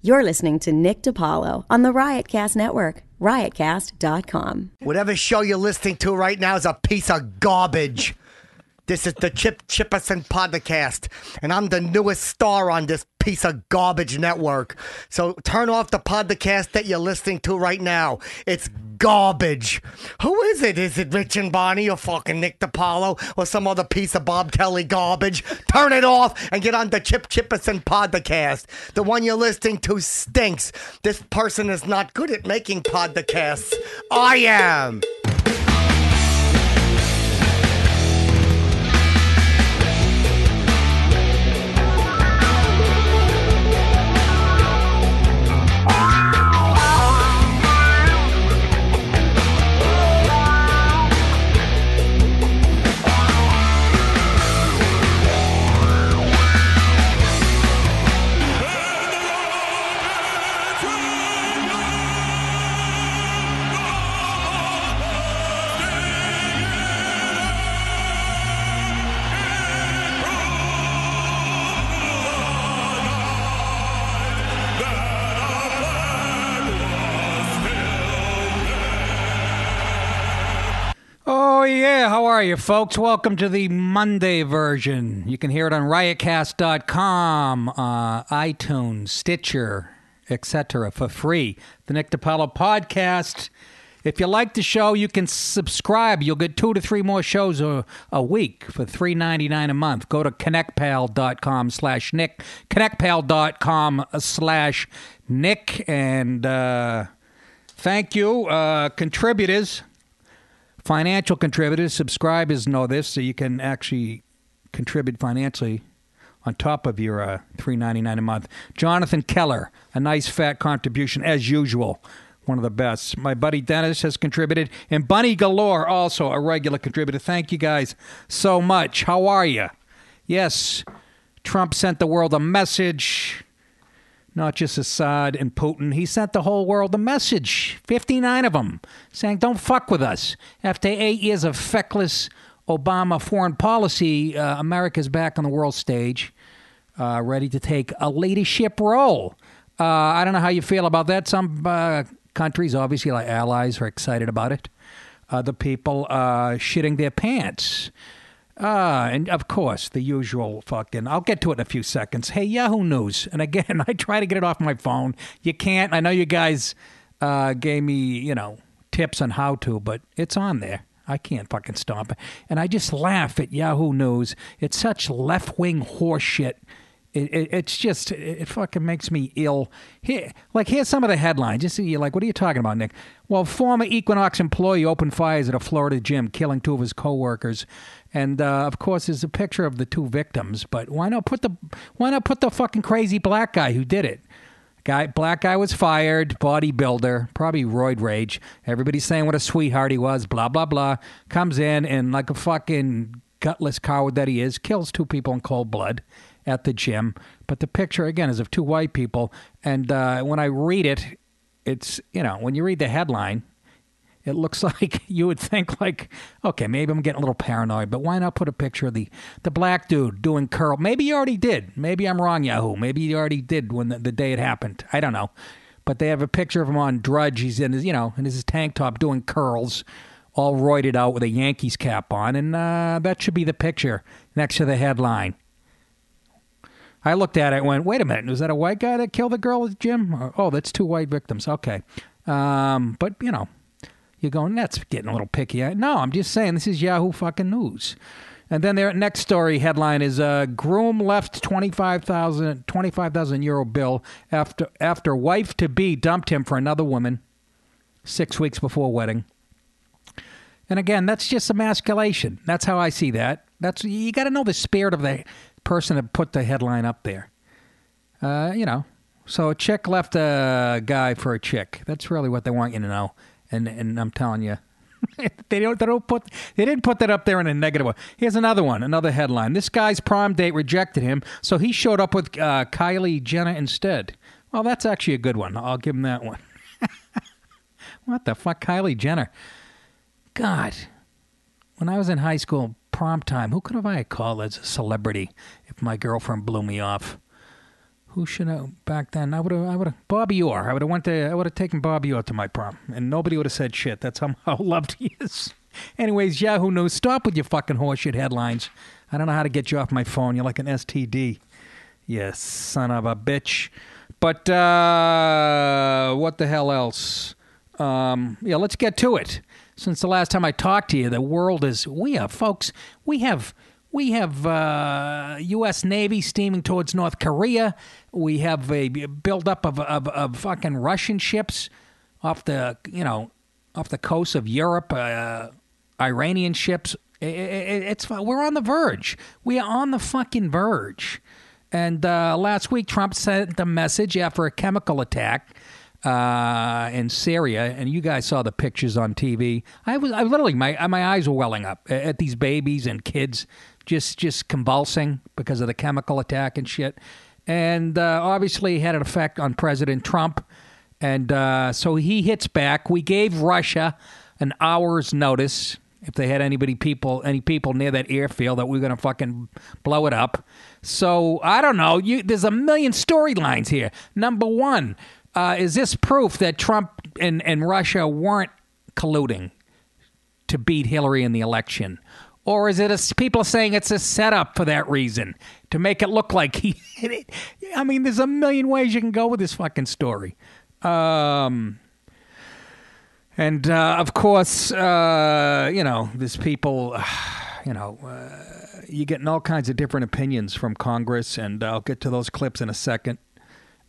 You're listening to Nick DiPaolo on the Riotcast Network, riotcast.com. Whatever show you're listening to right now is a piece of garbage. This is the Chip Chipperson podcast, and I'm the newest star on this piece of garbage network. So turn off the podcast that you're listening to right now. It's garbage. Who is it? Is it Rich and Bonnie or fucking Nick DiPaolo or some other piece of Bob Kelly garbage? Turn it off and get on the Chip Chipperson podcast. The one you're listening to stinks. This person is not good at making podcasts. I am. Yeah, how are you, folks? Welcome to the Monday version. You can hear it on riotcast.com, iTunes, Stitcher, etc. for free. The Nick DiPaolo podcast. If you like the show, you can subscribe. You'll get 2 to 3 more shows a week for $3.99 a month. Go to connectpal.com/Nick, connectpal.com/Nick, and thank you, contributors. Financial contributors, subscribers know this, so you can actually contribute financially on top of your $3.99 a month. Jonathan Keller, a nice fat contribution as usual, one of the best. My buddy Dennis has contributed, and Bunny Galore, also a regular contributor. Thank you guys so much. How are you? Yes, Trump sent the world a message. Not just Assad and Putin. He sent the whole world a message, 59 of them, saying, don't fuck with us. After 8 years of feckless Obama foreign policy, America's back on the world stage, ready to take a leadership role. I don't know how you feel about that. Some countries, obviously, like allies, are excited about it. Other people shitting their pants. And of course, the usual fucking, I'll get to it in a few seconds. Hey, Yahoo News. And again, I try to get it off my phone. You can't. I know you guys gave me, tips on how to, but it's on there. I can't fucking stop it. And I just laugh at Yahoo News. It's such left-wing horse shit. It's just, it fucking makes me ill. Here's some of the headlines. Just you're like, what are you talking about, Nick? Well, former Equinox employee opened fires at a Florida gym, killing 2 of his co-workers. And, of course, there's a picture of the 2 victims. But why not put the fucking crazy black guy who did it? Black guy was fired, bodybuilder, probably roid rage. Everybody's saying what a sweetheart he was, blah, blah, blah. Comes in and like a fucking gutless coward that he is, kills 2 people in cold blood at the gym. But the picture, again, is of 2 white people. And when I read it, it's, when you read the headline, it looks like you would think like, okay, maybe I'm getting a little paranoid, but why not put a picture of the black dude doing curl? Maybe you already did. Maybe I'm wrong, Yahoo. Maybe you already did when the day it happened. I don't know. But they have a picture of him on Drudge. He's in his, in his tank top doing curls, all roided out with a Yankees cap on. And that should be the picture next to the headline. I looked at it and went, wait a minute, was that a white guy that killed the girl at the gym? Oh, that's 2 white victims. Okay. But, you're going, that's getting a little picky. No, I'm just saying, this is Yahoo fucking News. And then their next story headline is, groom left 25,000 euro bill after wife-to-be dumped him for another woman 6 weeks before wedding. And again, that's just emasculation. That's how I see that. You got to know the spirit of the person that put the headline up there. So a chick left a guy for a chick. That's really what they want you to know. And I'm telling you, they didn't put that up there in a negative way. Here's another headline. This guy's prom date rejected him, so he showed up with Kylie Jenner instead. Well, that's actually a good one. I'll give him that one. What the fuck, Kylie Jenner? God, when I was in high school, prom time, who could have I called as a celebrity if my girlfriend blew me off? Who should I back then? I would have Bobby Orr. I would have taken Bobby Orr to my prom, and nobody would have said shit. That's how loved he is. Anyways, Yahoo News, stop with your fucking horseshit headlines. I don't know how to get you off my phone. You're like an STD. You son of a bitch. But what the hell else? Let's get to it. Since the last time I talked to you, the world is... We have U.S. Navy steaming towards North Korea. We have a buildup of fucking Russian ships off the coast of Europe. Iranian ships. We're on the verge. We are on the fucking verge. And last week, Trump sent a message after a chemical attack in Syria, and you guys saw the pictures on TV. I literally, my eyes were welling up at these babies and kids just convulsing because of the chemical attack and shit. And obviously, it had an effect on President Trump. And so he hits back. We gave Russia an hour's notice. If they had any people near that airfield, that we were going to fucking blow it up. So, I don't know. There's a million storylines here. Number one, is this proof that Trump and Russia weren't colluding to beat Hillary in the election? Or is it people saying it's a setup for that reason, to make it look like he hit it? I mean, there's a million ways you can go with this fucking story. And, of course, there's people, you're getting all kinds of different opinions from Congress, and I'll get to those clips in a second.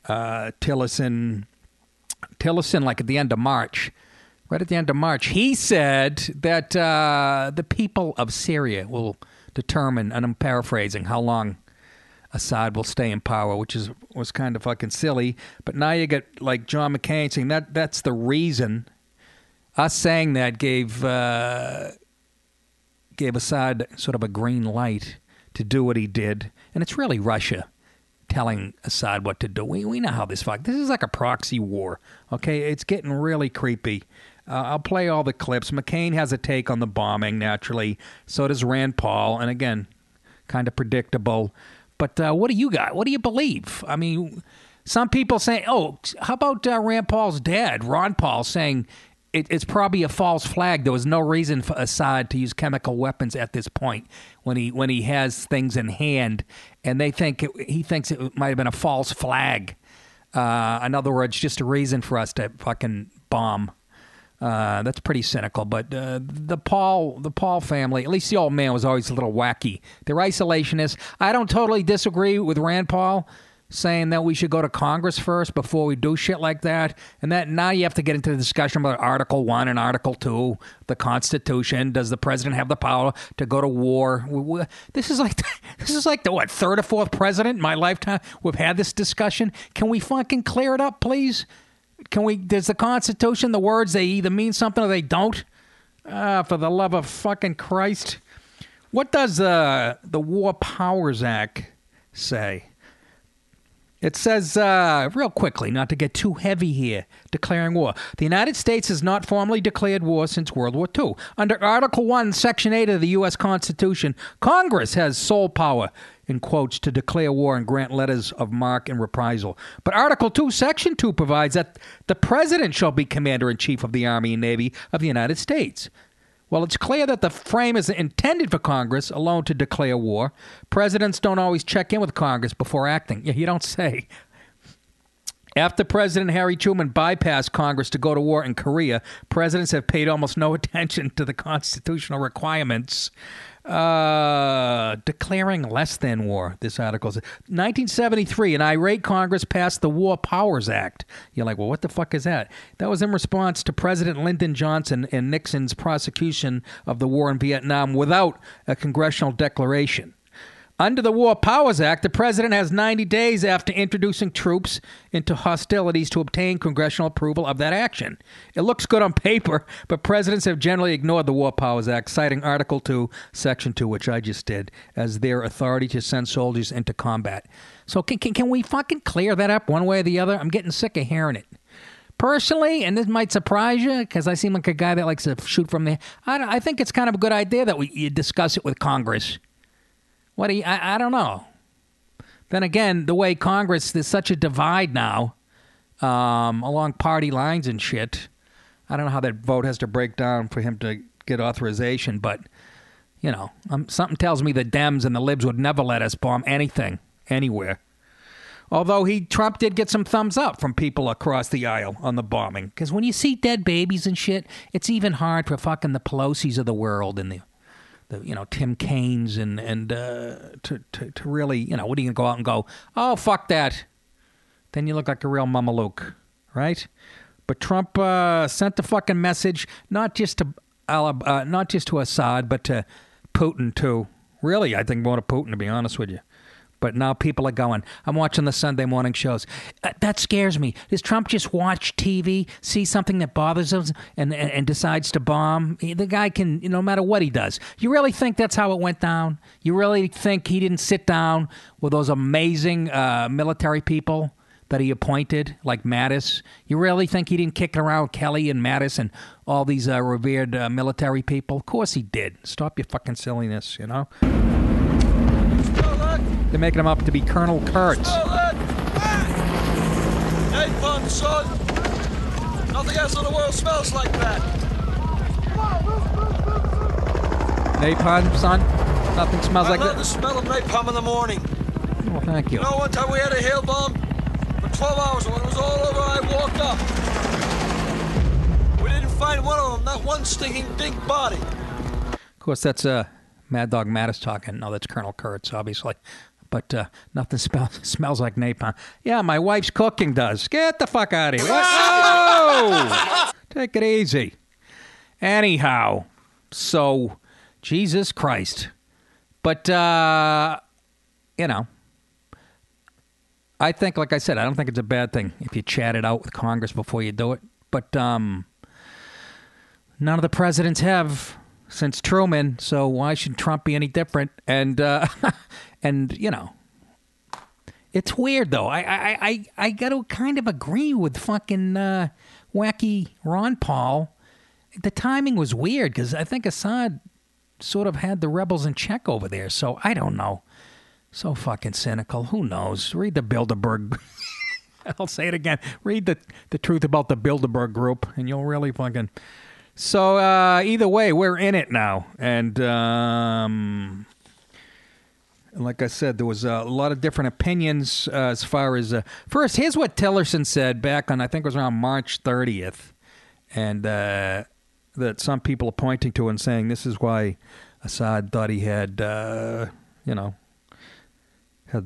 Tillerson, like at the end of March, right at the end of March, he said that the people of Syria will determine, and I'm paraphrasing, how long Assad will stay in power, which was kind of fucking silly. But now you get like John McCain saying that's the reason. Us saying that gave Assad sort of a green light to do what he did. And it's really Russia telling Assad what to do. We know how this is like a proxy war, okay? It's getting really creepy. I'll play all the clips. McCain has a take on the bombing, naturally. So does Rand Paul. And again, kind of predictable. But what do you got? What do you believe? I mean, some people say, how about Rand Paul's dad, Ron Paul, saying... It's probably a false flag. There was no reason for Assad to use chemical weapons at this point when he has things in hand, and he thinks it might have been a false flag. In other words, just a reason for us to fucking bomb. That's pretty cynical. But the Paul family, at least the old man, was always a little wacky. They're isolationists. I don't totally disagree with Rand Paul saying that we should go to Congress first before we do shit like that. And that now you have to get into the discussion about Article 1 and Article 2, the Constitution. Does the president have the power to go to war? This is like the third or fourth president in my lifetime we've had this discussion. Can we fucking clear it up, please? Does the Constitution, the words, they either mean something or they don't? For the love of fucking Christ. What does the War Powers Act say? It says, real quickly, not to get too heavy here, declaring war. The United States has not formally declared war since World War II. Under Article 1, Section 8 of the U.S. Constitution, Congress has sole power, in quotes, to declare war and grant letters of marque and reprisal. But Article 2, Section 2 provides that the President shall be Commander-in-Chief of the Army and Navy of the United States. Well, it's clear that the frame is intended for Congress alone to declare war. Presidents don't always check in with Congress before acting. Yeah, you don't say. After President Harry Truman bypassed Congress to go to war in Korea, presidents have paid almost no attention to the constitutional requirements. Declaring less than war, this article says. 1973, an irate Congress passed the War Powers Act. You're like, well, what the fuck is that? That was in response to President Lyndon Johnson and Nixon's prosecution of the war in Vietnam without a congressional declaration. Under the War Powers Act, the president has 90 days after introducing troops into hostilities to obtain congressional approval of that action. It looks good on paper, but presidents have generally ignored the War Powers Act, citing Article 2, Section 2, which I just did, as their authority to send soldiers into combat. So can we fucking clear that up one way or the other? I'm getting sick of hearing it. Personally, and this might surprise you, because I seem like a guy that likes to shoot from the... I think it's kind of a good idea that you discuss it with Congress. I don't know. Then again, the way Congress, there's such a divide now along party lines and shit. I don't know how that vote has to break down for him to get authorization, but, you know, something tells me the Dems and the Libs would never let us bomb anything, anywhere. Although Trump did get some thumbs up from people across the aisle on the bombing. Because when you see dead babies and shit, it's even hard for fucking the Pelosi's of the world and the Tim Kaines and to really, what are you going to go out and go, oh, fuck that. Then you look like a real mameluke, right? But Trump sent the fucking message, not just to Assad, but to Putin too. Really, I think more to Putin, to be honest with you. But now people are going, I'm watching the Sunday morning shows. That scares me. Does Trump just watch TV, see something that bothers him, and decides to bomb? The guy can, no matter what he does. You really think that's how it went down? You really think he didn't sit down with those amazing military people that he appointed, like Mattis? You really think he didn't kick around Kelly and Mattis and all these revered military people? Of course he did. Stop your fucking silliness, They're making him up to be Colonel Kurtz. Napalm, son. Nothing else in the world smells like that. Napalm, son? Nothing smells like that? I love the smell of napalm in the morning. Well, thank you. One time we had a hail bomb for 12 hours, and when it was all over, I woke up. We didn't find one of them, not one stinking big body. Of course, that's Mad Dog Mattis talking. No, that's Colonel Kurtz, obviously. But nothing smells like napalm. Yeah, my wife's cooking does. Get the fuck out of here. Whoa! Take it easy. Anyhow, so, Jesus Christ. But, I think, like I said, I don't think it's a bad thing if you chat it out with Congress before you do it. But none of the presidents have since Truman, so why should Trump be any different? And it's weird though. I got to kind of agree with fucking wacky Ron Paul. The timing was weird because I think Assad sort of had the rebels in check over there. So I don't know. So fucking cynical. Who knows? Read the Bilderberg. I'll say it again. Read the truth about the Bilderberg group, and you'll really fucking. So either way, we're in it now, and like I said, there was a lot of different opinions as far as first. Here's what Tillerson said back on, I think it was around March 30th, and that some people are pointing to and saying this is why Assad thought he had, had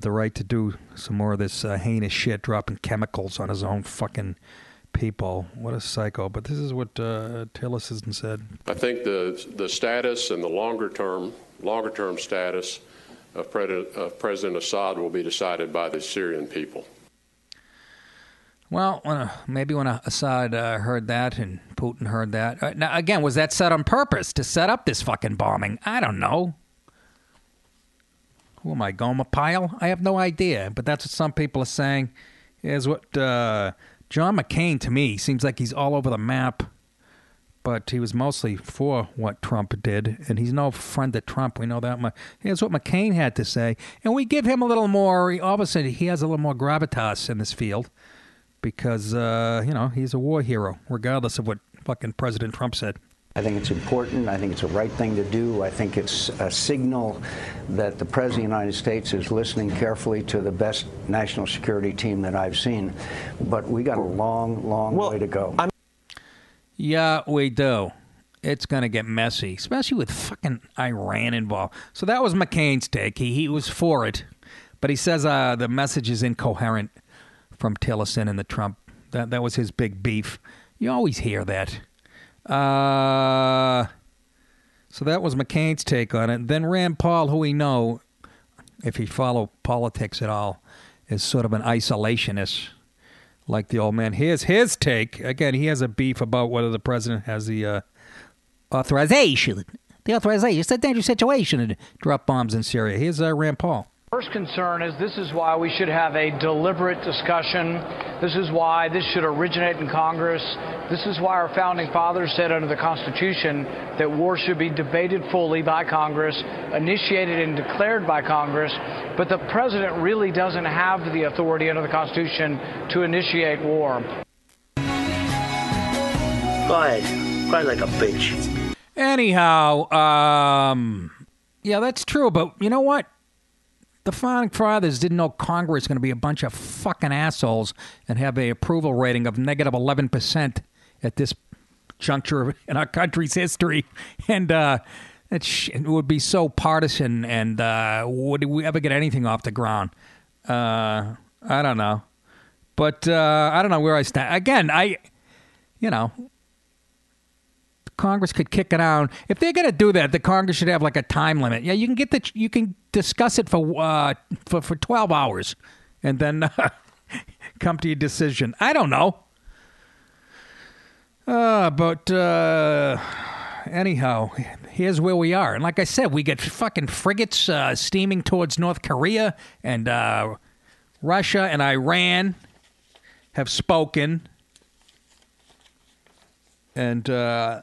the right to do some more of this heinous shit, dropping chemicals on his own fucking people. What a psycho. But this is what Tillerson said. I think the status and the longer term status of President Assad will be decided by the Syrian people. Well, maybe when Assad heard that and Putin heard that. Now, again, was that set on purpose to set up this fucking bombing? I don't know. Who am I, Goma Pyle? I have no idea, but that's what some people are saying. Here's what John McCain, to me, seems like he's all over the map, but he was mostly for what Trump did, and he's no friend of Trump. We know that much. Here's what McCain had to say, and we give him a little more, obviously he has a little more gravitas in this field, because, he's a war hero, regardless of what fucking President Trump said. I think it's important. I think it's the right thing to do. I think it's a signal that the President of the United States is listening carefully to the best national security team that I've seen. But we got a long way to go. Yeah, we do. It's going to get messy, especially with fucking Iran involved. So that was McCain's take. He was for it. But he says the message is incoherent from Tillerson and the Trump. That was his big beef. You always hear that. So that was McCain's take on it. Then Rand Paul, who we know, if you follow politics at all, is sort of an isolationist, like the old man. Here's his take. Again, he has a beef about whether the president has the authorization. The authorization. It's a dangerous situation to drop bombs in Syria. Here's Rand Paul. First concern is this is why we should have a deliberate discussion. This is why this should originate in Congress. This is why our founding fathers said under the Constitution that war should be debated fully by Congress, initiated and declared by Congress. But the president really doesn't have the authority under the Constitution to initiate war. Go ahead. Cry like a bitch. Anyhow, yeah, that's true. But you know what? The founding fathers didn't know Congress was going to be a bunch of fucking assholes and have a approval rating of negative 11% at this juncture in our country's history. And it would be so partisan, and would we ever get anything off the ground? I don't know. But I don't know where I stand. Again, Congress could kick it out. If they're going to do that, the Congress should have like a time limit. Yeah, you can discuss it for 12 hours and then come to your decision. I don't know. But anyhow, here's where we are. And like I said, we get fucking frigates steaming towards North Korea, and Russia and Iran have spoken. And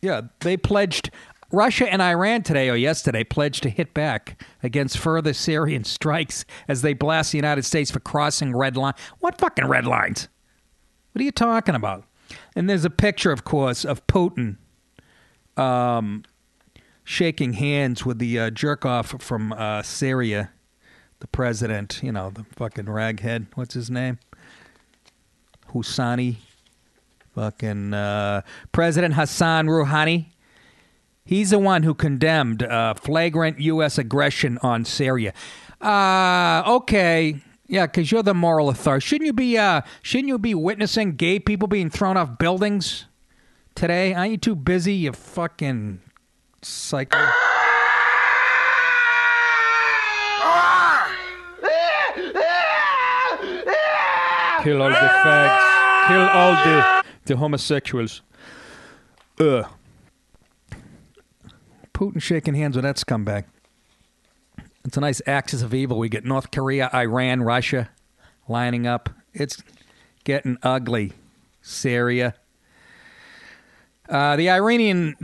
yeah, they pledged, Russia and Iran today or yesterday pledged to hit back against further Syrian strikes as they blast the United States for crossing red lines. What fucking red lines? What are you talking about? And there's a picture, of course, of Putin shaking hands with the jerk-off from Syria, the president, the fucking raghead. What's his name? Husani. Fucking President Hassan Rouhani. He's the one who condemned flagrant U.S. aggression on Syria. Okay, yeah, because you're the moral authority. Shouldn't you be witnessing gay people being thrown off buildings today? Aren't you too busy? You fucking psycho. Kill all the fags. Kill all the homosexuals. Putin shaking hands with that scumbag. It's a nice axis of evil. We get North Korea, Iran, Russia lining up. It's getting ugly. Syria. The Iranian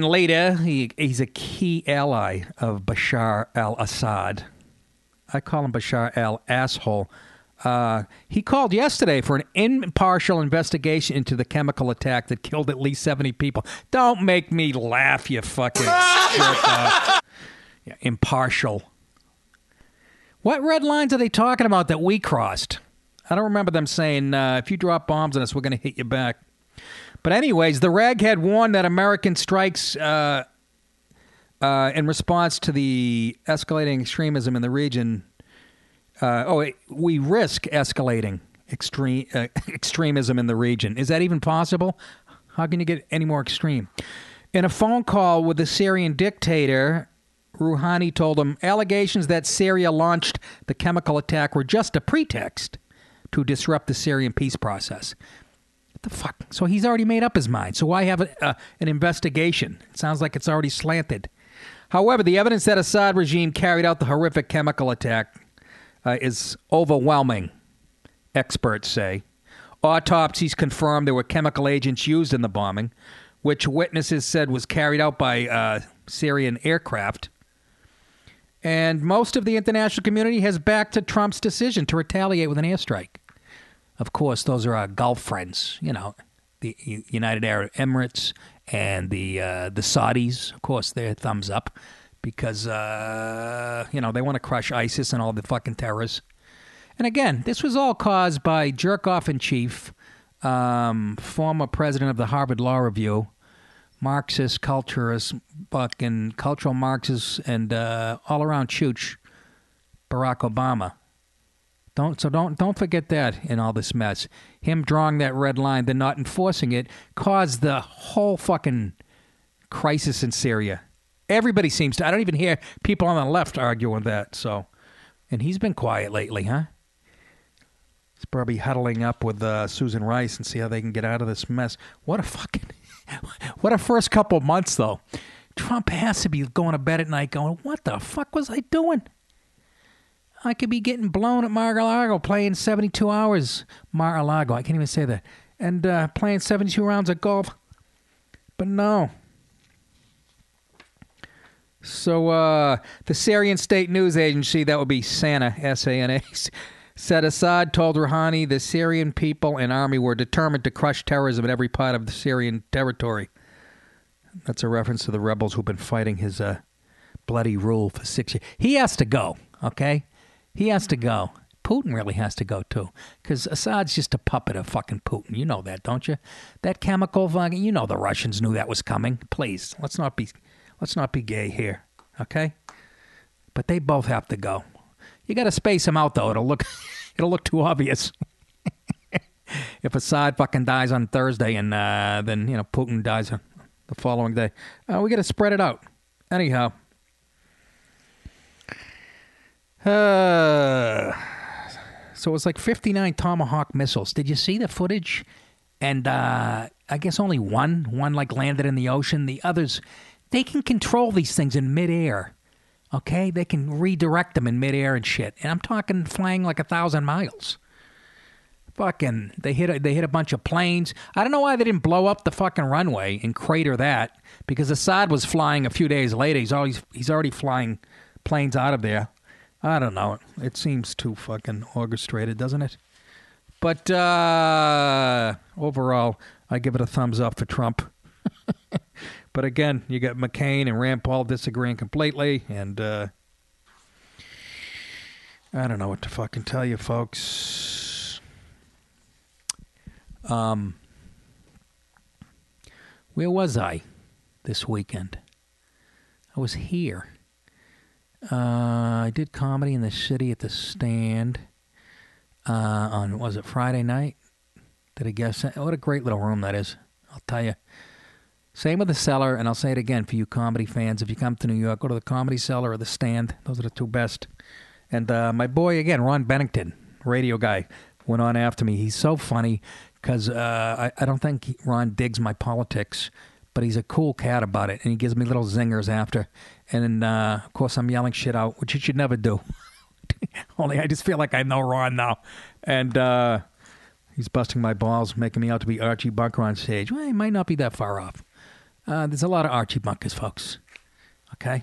leader, he's a key ally of Bashar al-Assad. I call him Bashar al-Asshole. He called yesterday for an impartial investigation into the chemical attack that killed at least 70 people. Don't make me laugh, you fucking jerk. Yeah, impartial. What red lines are they talking about that we crossed? I don't remember them saying, if you drop bombs on us, we're going to hit you back. But anyways, the raghead warned that American strikes in response to the escalating extremism in the region. We risk escalating extremism in the region. Is that even possible? How can you get any more extreme? In a phone call with the Syrian dictator, Rouhani told him allegations that Syria launched the chemical attack were just a pretext to disrupt the Syrian peace process. What the fuck? So he's already made up his mind. So why have an investigation? It sounds like it's already slanted. However, the evidence that Assad regime carried out the horrific chemical attack is overwhelming, experts say. Autopsies confirmed there were chemical agents used in the bombing, which witnesses said was carried out by Syrian aircraft. And most of the international community has backed Trump's decision to retaliate with an airstrike. Of course, those are our Gulf friends, the United Arab Emirates and the Saudis. Of course, they're thumbs up. Because, they want to crush ISIS and all the fucking terrorists. And again, this was all caused by jerk-off-in-chief, former president of the Harvard Law Review, Marxist, culturist, fucking cultural Marxist, and all-around chooch, Barack Obama. Don't forget that in all this mess. Him drawing that red line, then not enforcing it, caused the whole fucking crisis in Syria. Everybody seems to. I don't even hear people on the left arguing that. So, and he's been quiet lately, huh? He's probably huddling up with Susan Rice and see how they can get out of this mess. What a first couple of months, though. Trump has to be going to bed at night going, what the fuck was I doing? I could be getting blown at Mar-a-Lago playing 72 hours. Mar-a-Lago, I can't even say that. And playing 72 rounds of golf. But no. So the Syrian State News Agency, that would be SANA, S-A-N-A, said Assad told Rouhani the Syrian people and army were determined to crush terrorism in every part of the Syrian territory. That's a reference to the rebels who've been fighting his bloody rule for 6 years. He has to go, okay? He has to go. Putin really has to go, too, because Assad's just a puppet of fucking Putin. You know that, don't you? That chemical fucking, you know the Russians knew that was coming. Please, let's not be gay here, okay? But they both have to go. You got to space them out, though. It'll look too obvious. If Assad fucking dies on Thursday and then, you know, Putin dies the following day. We got to spread it out. Anyhow. So it was like 59 Tomahawk missiles. Did you see the footage? And I guess only one like landed in the ocean. The others, they can control these things in midair. Okay? They can redirect them in midair and shit. And I'm talking flying like 1,000 miles. Fucking, they hit a bunch of planes. I don't know why they didn't blow up the fucking runway and crater that, because Assad was flying a few days later. He's already flying planes out of there. I don't know. It seems too fucking orchestrated, doesn't it? But overall, I give it a thumbs up for Trump. But again, you got McCain and Rand Paul disagreeing completely, and I don't know what to fucking tell you, folks. Where was I this weekend? I was here. I did comedy in the city at the Stand on, was it Friday night? Did I guess? What a great little room that is. I'll tell you. Same with the Cellar, and I'll say it again for you comedy fans. If you come to New York, go to the Comedy Cellar or the Stand. Those are the two best. And my boy, again, Ron Bennington, radio guy, went on after me. He's so funny because I don't think Ron digs my politics, but he's a cool cat about it, and he gives me little zingers after. And then, of course, I'm yelling shit out, which you should never do. Only I just feel like I know Ron now. And he's busting my balls, making me out to be Archie Bunker on stage. Well, he might not be that far off. There's a lot of Archie Bunkers, folks. Okay?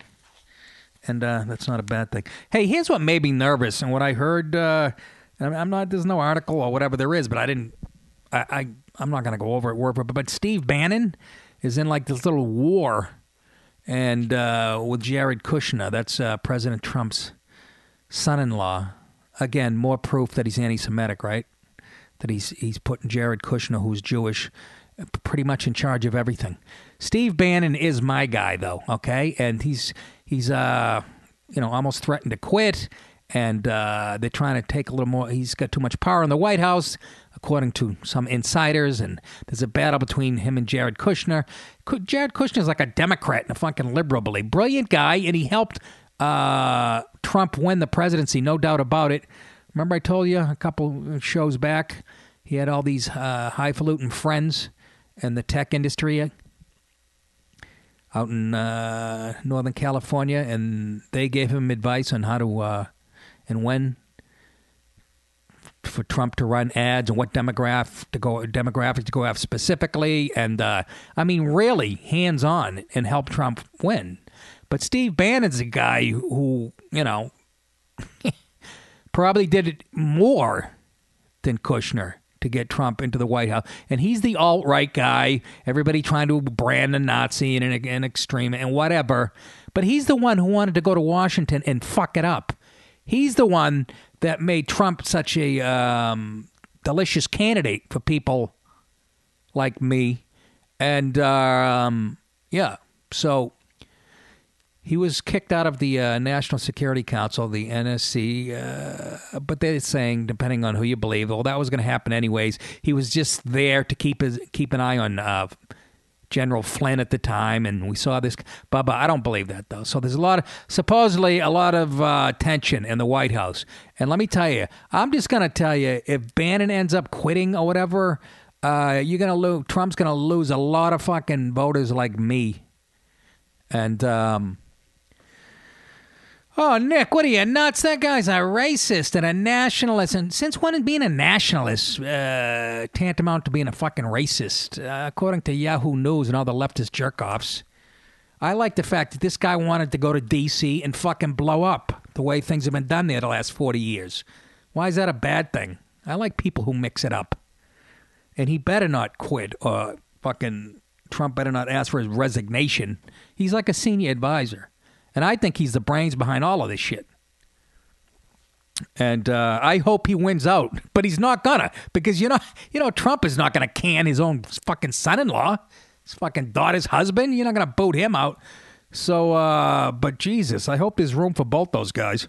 And that's not a bad thing. Hey, here's what made me nervous, and what I heard. I'm not. There's no article or whatever there is, but I didn't. I'm not going to go over it word for word. But Steve Bannon is in like this little war, and with Jared Kushner. That's President Trump's son-in-law. Again, more proof that he's anti-Semitic, right? That he's putting Jared Kushner, who's Jewish, pretty much in charge of everything. Steve Bannon is my guy, though. Okay, and he's almost threatened to quit, and they're trying to take a little more. He's got too much power in the White House, according to some insiders, and there's a battle between him and Jared Kushner. Jared Kushner's like a Democrat and a fucking liberal, brilliant guy, and he helped Trump win the presidency, no doubt about it. Remember I told you a couple shows back, he had all these highfalutin friends in the tech industry out in Northern California, and they gave him advice on how to and when for Trump to run ads and what demographics to go after specifically, and I mean really hands-on and help Trump win. But Steve Bannon's a guy who, probably did it more than Kushner to get Trump into the White House. And he's the alt-right guy, everybody trying to brand a Nazi and an extreme and whatever. But he's the one who wanted to go to Washington and fuck it up. He's the one that made Trump such a delicious candidate for people like me. And, so he was kicked out of the National Security Council, the NSC, but they're saying, depending on who you believe, well, that was going to happen anyways. He was just there to keep an eye on General Flynn at the time, and we saw this. Bubba, I don't believe that, though. So there's supposedly a lot of tension in the White House. And let me tell you, I'm just going to tell you, if Bannon ends up quitting or whatever, Trump's going to lose a lot of fucking voters like me. And, oh, Nick, what are you, nuts? That guy's a racist and a nationalist. And since when is being a nationalist tantamount to being a fucking racist? According to Yahoo News and all the leftist jerk-offs, I like the fact that this guy wanted to go to D.C. and fucking blow up the way things have been done there the last 40 years. Why is that a bad thing? I like people who mix it up. And he better not quit, or fucking Trump better not ask for his resignation. He's like a senior advisor. And I think he's the brains behind all of this shit. And I hope he wins out. But he's not gonna. Because, you know, Trump is not gonna can his own fucking son-in-law. His fucking daughter's husband. You're not gonna boot him out. So, but Jesus, I hope there's room for both those guys.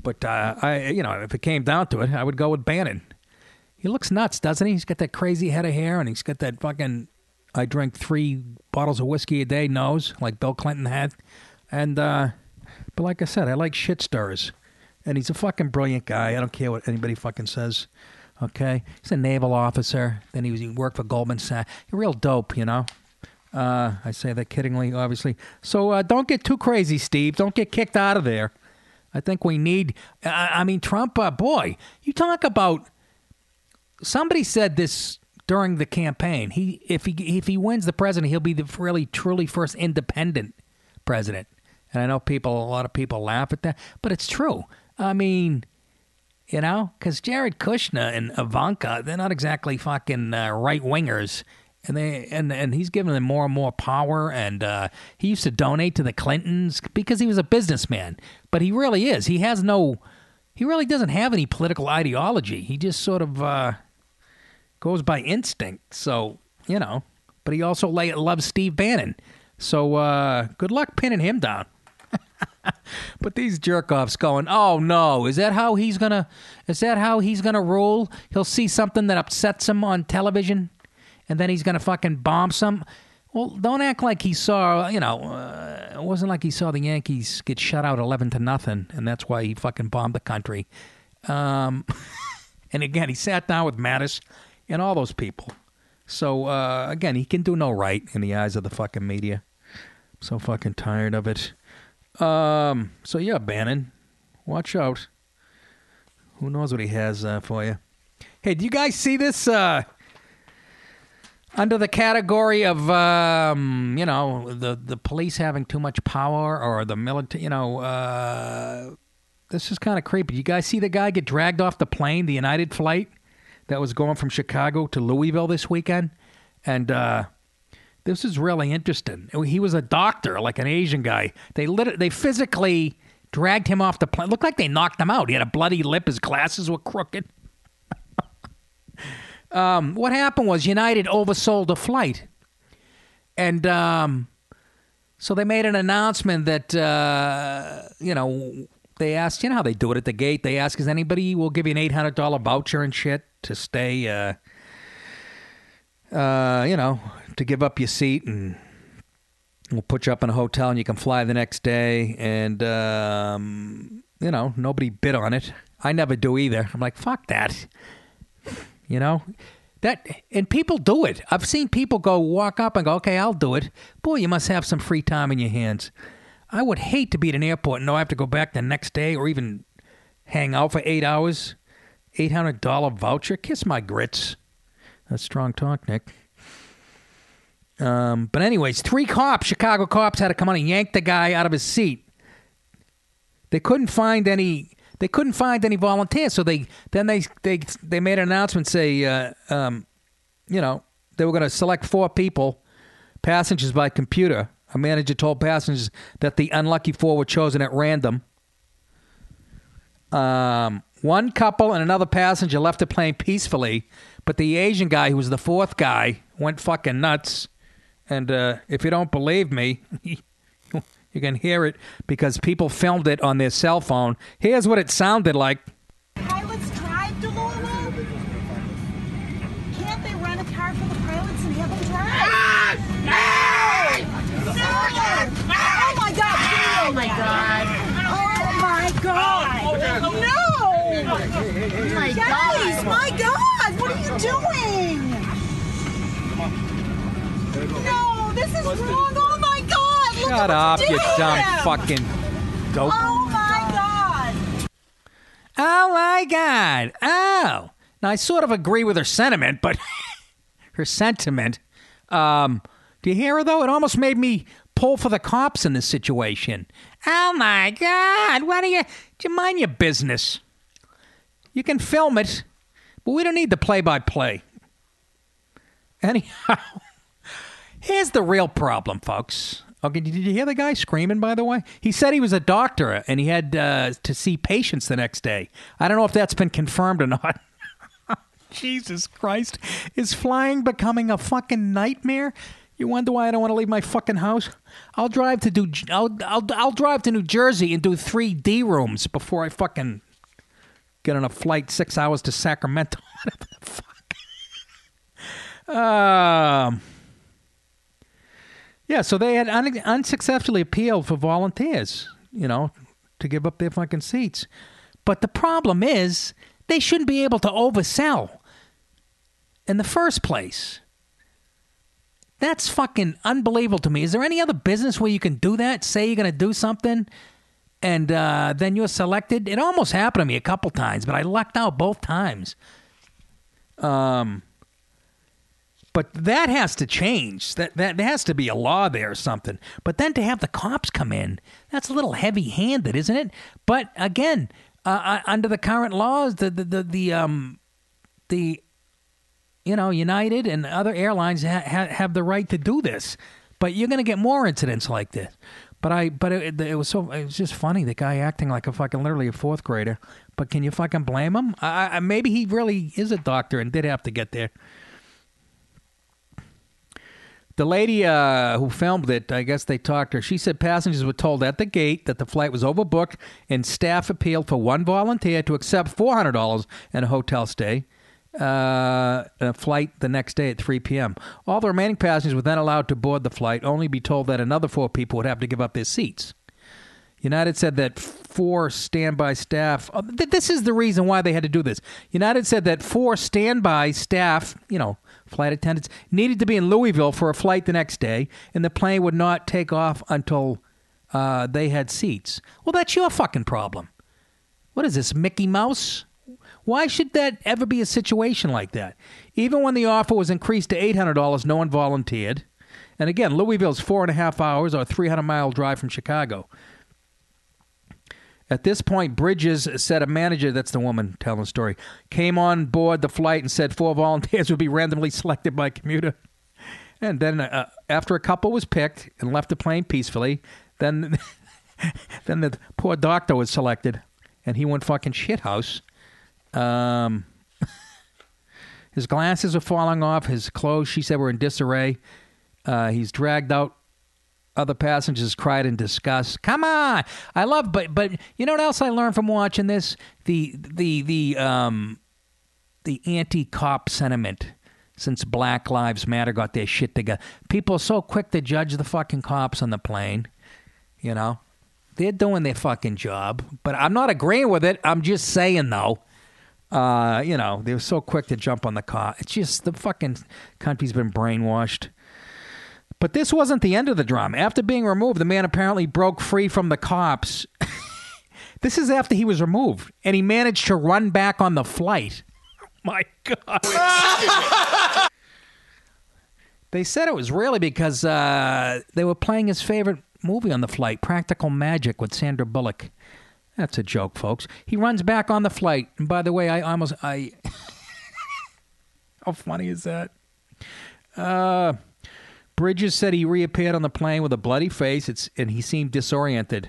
But, if it came down to it, I would go with Bannon. He looks nuts, doesn't he? He's got that crazy head of hair, and he's got that fucking, I drink 3 bottles of whiskey a day nose, like Bill Clinton had. And, but like I said, I like shit stirrers. And he's a fucking brilliant guy. I don't care what anybody fucking says. Okay? He's a naval officer. Then he worked for Goldman Sachs. Real dope, you know? I say that kiddingly, obviously. So don't get too crazy, Steve. Don't get kicked out of there. I think we need, Trump, boy, you talk about, somebody said this during the campaign. If he wins the president, he'll be the really, truly first independent president. And I know a lot of people laugh at that, but it's true. I mean, you know, because Jared Kushner and Ivanka, they're not exactly fucking right-wingers. And he's giving them more and more power, and he used to donate to the Clintons because he was a businessman. But he really is. He really doesn't have any political ideology. He just sort of goes by instinct. So, you know, but he also loves Steve Bannon. So good luck pinning him down. But these jerk-offs going, oh no, is that how he's gonna rule? He'll see something that upsets him on television, and then he's going to fucking bomb some. Well, don't act like he saw, it wasn't like he saw the Yankees get shut out 11-0, and that's why he fucking bombed the country. And again, he sat down with Mattis and all those people. So, again, he can do no right in the eyes of the fucking media. I'm so fucking tired of it. So, yeah, Bannon, watch out. Who knows what he has for you. Hey, do you guys see this? Under the category of, the police having too much power or the military, this is kind of creepy. You guys see the guy get dragged off the plane, the United flight that was going from Chicago to Louisville this weekend? And this is really interesting. He was a doctor, like an Asian guy. They physically dragged him off the plane. Looked like they knocked him out. He had a bloody lip. His glasses were crooked. What happened was United oversold a flight. And so they made an announcement that, they asked, you know how they do it at the gate. They ask, is anybody will give you an $800 voucher and shit to stay, to give up your seat, and we'll put you up in a hotel and you can fly the next day. And, nobody bid on it. I never do either. I'm like, fuck that. You know, and people do it. I've seen people walk up and go, okay, I'll do it. Boy, you must have some free time in your hands. I would hate to be at an airport and know I have to go back the next day or even hang out for 8 hours. $800 voucher? Kiss my grits. That's strong talk, Nick. But anyways, 3 Chicago cops had to come on and yank the guy out of his seat. They couldn't find any volunteers, so they made an announcement, say, they were going to select 4 people, passengers by computer. A manager told passengers that the unlucky 4 were chosen at random. One couple and another passenger left the plane peacefully, but the Asian guy, who was the 4th guy, went fucking nuts. And if you don't believe me, you can hear it because people filmed it on their cell phone. Here's what it sounded like. Pilots drive to Louisville? Can't they rent a car for the pilots and have them drive? No! Oh my God! Oh my God! Oh my God! No! Oh my Guys, my God! What are you doing? No, this is wrong! Oh my God! Shut up, you dumb fucking dope. Oh my God! Oh my God! Oh, now I sort of agree with her sentiment, but her sentiment. Do you hear her though? It almost made me pull for the cops in this situation. Oh my God! Do you mind your business? You can film it, but we don't need the play-by-play. Anyhow, here's the real problem, folks. Okay, did you hear the guy screaming, by the way? He said he was a doctor and he had to see patients the next day. I don't know if that's been confirmed or not. Jesus Christ. Is flying becoming a fucking nightmare? You wonder why I don't want to leave my fucking house? I'll drive to New Jersey and do 3D rooms before I fucking get on a flight 6 hours to Sacramento. Fuck. Yeah, so they had unsuccessfully appealed for volunteers, to give up their fucking seats. But the problem is they shouldn't be able to oversell in the first place. That's fucking unbelievable to me. Is there any other business where you can do that? Say you're going to do something and then you're selected? It almost happened to me a couple times, but I lucked out both times. But that has to change. That there has to be a law there or something. But then to have the cops come in, that's a little heavy-handed, isn't it? But again, under the current laws, the United and other airlines have the right to do this. But you're going to get more incidents like this. But it was just funny, the guy acting like literally a fourth grader. But can you fucking blame him? Maybe he really is a doctor and did have to get there. The lady who filmed it, I guess they talked to her. She said passengers were told at the gate that the flight was overbooked, and staff appealed for one volunteer to accept $400 and a hotel stay, and a flight the next day at 3 p.m. All the remaining passengers were then allowed to board the flight, only be told that another 4 people would have to give up their seats. United said that 4 standby staff... this is the reason why they had to do this. United said that 4 standby staff, flight attendants, needed to be in Louisville for a flight the next day, and the plane would not take off until they had seats. Well, that's your fucking problem. What is this, Mickey Mouse? Why should that ever be a situation like that? Even when the offer was increased to $800, no one volunteered. And again, Louisville's 4.5 hours or a 300-mile drive from Chicago. At this point, Bridges said a manager, that's the woman telling the story, came on board the flight and said 4 volunteers would be randomly selected by commuter. And then after a couple was picked and left the plane peacefully, then the poor doctor was selected, and he went fucking shithouse. His glasses were falling off. His clothes, she said, were in disarray. He's dragged out. Other passengers cried in disgust. Come on, I love, but you know what else I learned from watching this? The anti-cop sentiment since Black Lives Matter got their shit together. People are so quick to judge the fucking cops on the plane. They're doing their fucking job, but I'm not agreeing with it. I'm just saying though. They were so quick to jump on the car. It's just the fucking country's been brainwashed. But this wasn't the end of the drama. After being removed, the man apparently broke free from the cops. This is after he was removed, and he managed to run back on the flight. Oh, my God. They said it was really because they were playing his favorite movie on the flight, Practical Magic with Sandra Bullock. That's a joke, folks. He runs back on the flight. And by the way, how funny is that? Bridges said he reappeared on the plane with a bloody face, and he seemed disoriented.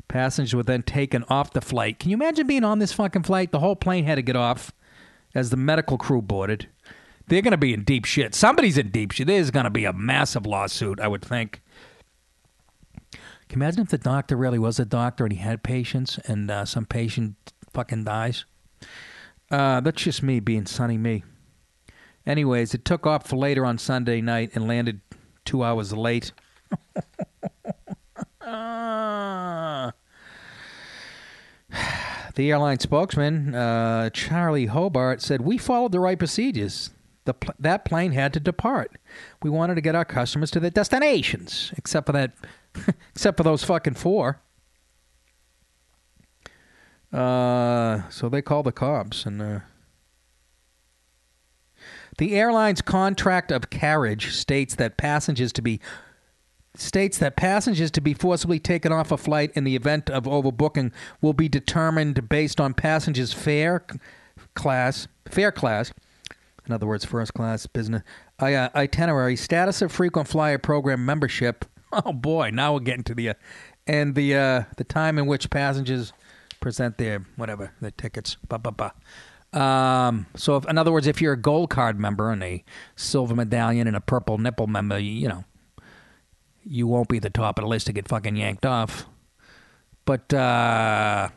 Passengers were then taken off the flight. Can you imagine being on this fucking flight? The whole plane had to get off as the medical crew boarded. They're going to be in deep shit. Somebody's in deep shit. There's going to be a massive lawsuit, I would think. Can you imagine if the doctor really was a doctor and he had patients and some patient fucking dies? That's just me being sunny me. Anyways, it took off for later on Sunday night and landed 2 hours late. The airline spokesman, Charlie Hobart, said, "We followed the right procedures. that plane had to depart. We wanted to get our customers to their destinations, except for those fucking 4. So they called the cops, and the airline's contract of carriage states that passengers to be forcibly taken off a flight in the event of overbooking will be determined based on passengers' fare class, in other words, first class, business, itinerary, status of frequent flyer program membership. Oh boy, now we're getting to the time in which passengers present their tickets. So in other words, if you're a gold card member and a silver medallion and a purple nipple member, you won't be at the top of the list to get fucking yanked off. But that's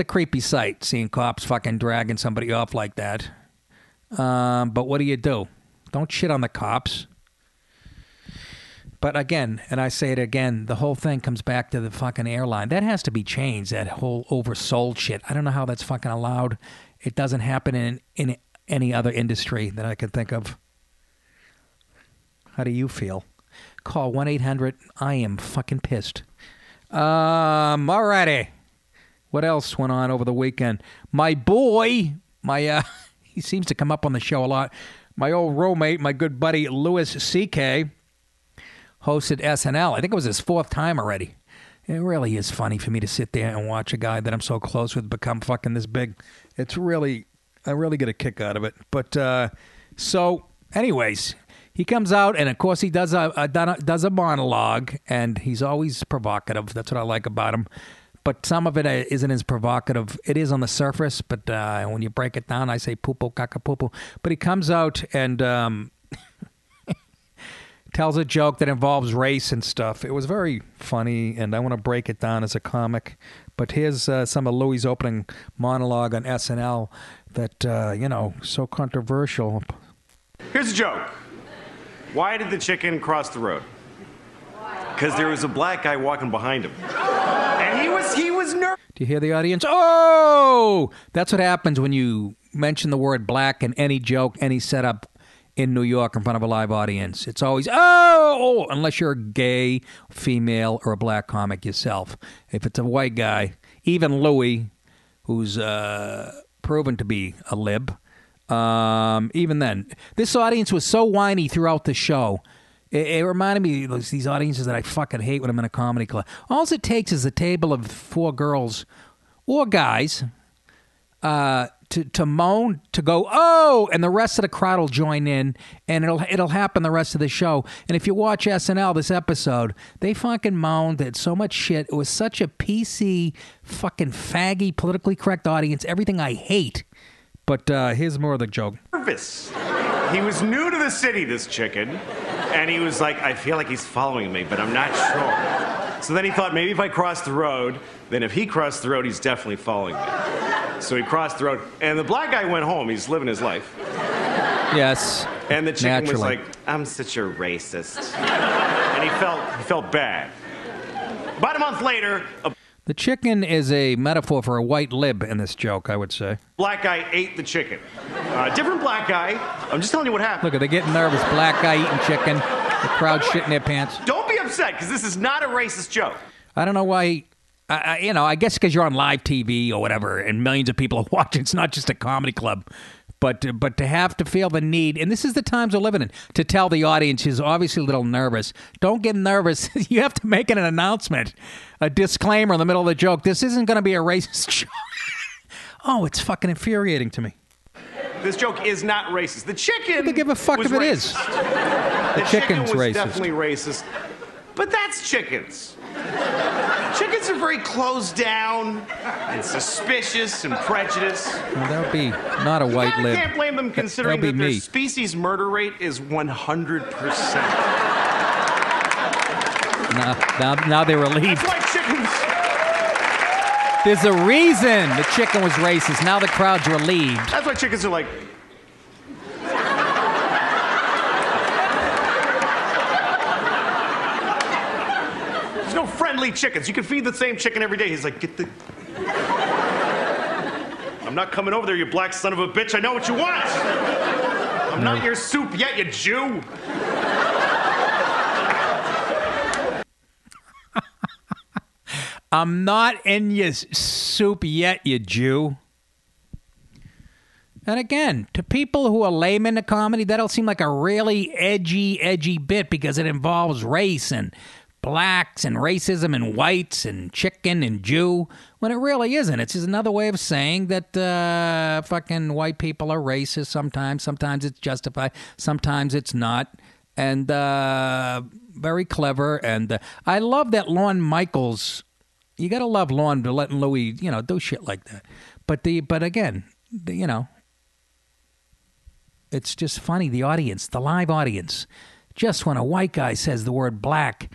a creepy sight, seeing cops fucking dragging somebody off like that. But what do? Don't shit on the cops. But again, and I say it again, the whole thing comes back to the fucking airline. That has to be changed, that whole oversold shit. I don't know how that's fucking allowed. It doesn't happen in any other industry that I can think of. How do you feel? Call 1-800. I am fucking pissed. Alrighty. What else went on over the weekend? My boy, he seems to come up on the show a lot. My old roommate, my good buddy, Louis C.K., hosted SNL. I think it was his 4th time already. It really is funny for me to sit there and watch a guy that I'm so close with become fucking this big. I really get a kick out of it. But, so, anyways, he comes out, and of course he does a monologue, and he's always provocative. That's what I like about him. But some of it isn't as provocative. It is on the surface, but when you break it down, I say poo-poo, caca-poo-poo. But he comes out and tells a joke that involves race and stuff. It was very funny, and I want to break it down as a comic. But here's some of Louis' opening monologue on SNL that, so controversial. Here's a joke. Why did the chicken cross the road? Because there was a black guy walking behind him. And he was nervous. Do you hear the audience? Oh! That's what happens when you mention the word black in any joke, any setup in New York in front of a live audience. It's always, oh! Unless you're a gay, female, or a black comic yourself. If it's a white guy, even Louis, who's proven to be a lib, even then. This audience was so whiny throughout the show. It reminded me of these audiences that I fucking hate when I'm in a comedy club. All it takes is a table of 4 girls or guys to moan, to go, oh, and the rest of the crowd will join in, and it'll happen the rest of the show. And if you watch SNL, this episode, they fucking moaned at so much shit. It was such a PC, fucking faggy, politically correct audience. Everything I hate. But here's more of the joke. Nervous. He was new to the city, this chicken, and he was like, I feel like he's following me, but I'm not sure. So then he thought, maybe if I cross the road, then if he crossed the road, he's definitely following me. So he crossed the road, and the black guy went home. He's living his life. Yes. And the chicken naturally. was like, I'm such a racist. And he felt bad. About a month later, the chicken is a metaphor for a white lib in this joke, I would say. Black guy ate the chicken. Different black guy. I'm just telling you what happened. Look, they're getting nervous. Black guy eating chicken. The crowd shitting their pants. Don't be upset, because this is not a racist joke. I don't know why. I guess because you're on live TV or whatever, and millions of people are watching. It's not just a comedy club. But to have to feel the need, and this is the times we're living in, to tell the audience who's obviously a little nervous, don't get nervous. You have to make an announcement, a disclaimer in the middle of the joke. This isn't going to be a racist joke. Oh, it's fucking infuriating to me. This joke is not racist. The chicken. They give a fuck if it racist. is. The chicken's chicken was racist. Definitely racist. But that's chickens. Chickens are very closed down and suspicious and prejudiced. Well, that would be not a white lib. I can't blame them considering That'll be that their me. species murder rate is 100%. Now they're relieved. That's why chickens. There's a reason the chicken was racist. Now the crowd's relieved. That's why chickens are like. There's no friendly chickens. You can feed the same chicken every day. He's like, get the. I'm not coming over there, you black son of a bitch. I know what you want. I'm not your soup yet, you Jew. I'm not in your soup yet, you Jew. And again, to people who are laymen to comedy, that'll seem like a really edgy bit because it involves race and blacks and racism and whites and chicken and Jew, when it really isn't. It's just another way of saying that fucking white people are racist sometimes. Sometimes it's justified. Sometimes it's not. And very clever. And I love that Lorne Michaels... You got to love Lorne to letting Louis, do shit like that. But again, it's just funny. The audience, the live audience, just when a white guy says the word black,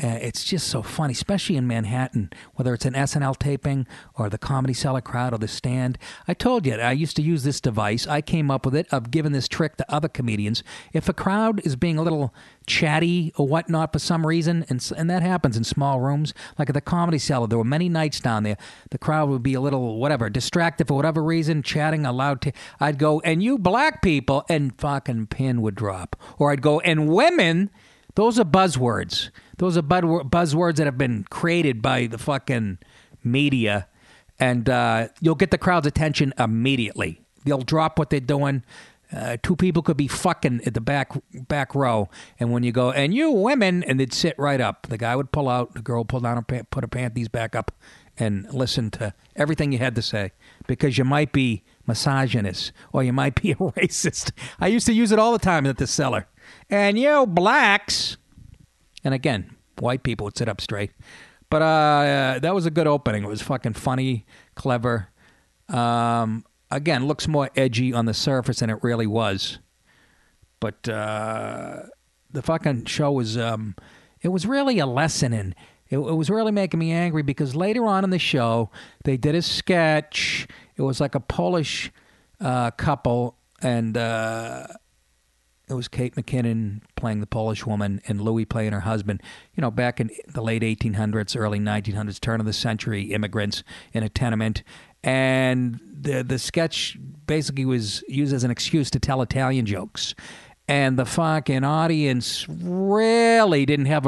it's just so funny, especially in Manhattan, whether it's an SNL taping or the Comedy Cellar crowd or the Stand. I told you, I used to use this device. I came up with it. I've given this trick to other comedians. If a crowd is being a little chatty or whatnot for some reason, and that happens in small rooms, like at the Comedy Cellar, there were many nights down there, the crowd would be a little, distracted for whatever reason, chatting aloud. I'd go, and you black people, and fucking pin would drop. Or I'd go, and women... Those are buzzwords. Those are buzzwords that have been created by the fucking media, and you'll get the crowd's attention immediately. They'll drop what they're doing. Two people could be fucking at the back row, and when you go, and you women, and they'd sit right up. The guy would pull out, the girl would pull down, put her panties back up, and listen to everything you had to say, because you might be misogynist, or you might be a racist. I used to use it all the time at the Cellar. And you blacks, and again, white people would sit up straight. But that was a good opening. It was fucking funny, clever. Again, looks more edgy on the surface than it really was. But the fucking show was, it was really a lesson, and it was really making me angry because later on in the show, they did a sketch. It was like a Polish couple, and... it was Kate McKinnon playing the Polish woman and Louis playing her husband. Back in the late 1800s, early 1900s, turn of the century, immigrants in a tenement. And the sketch basically was used as an excuse to tell Italian jokes. And the fucking audience really didn't have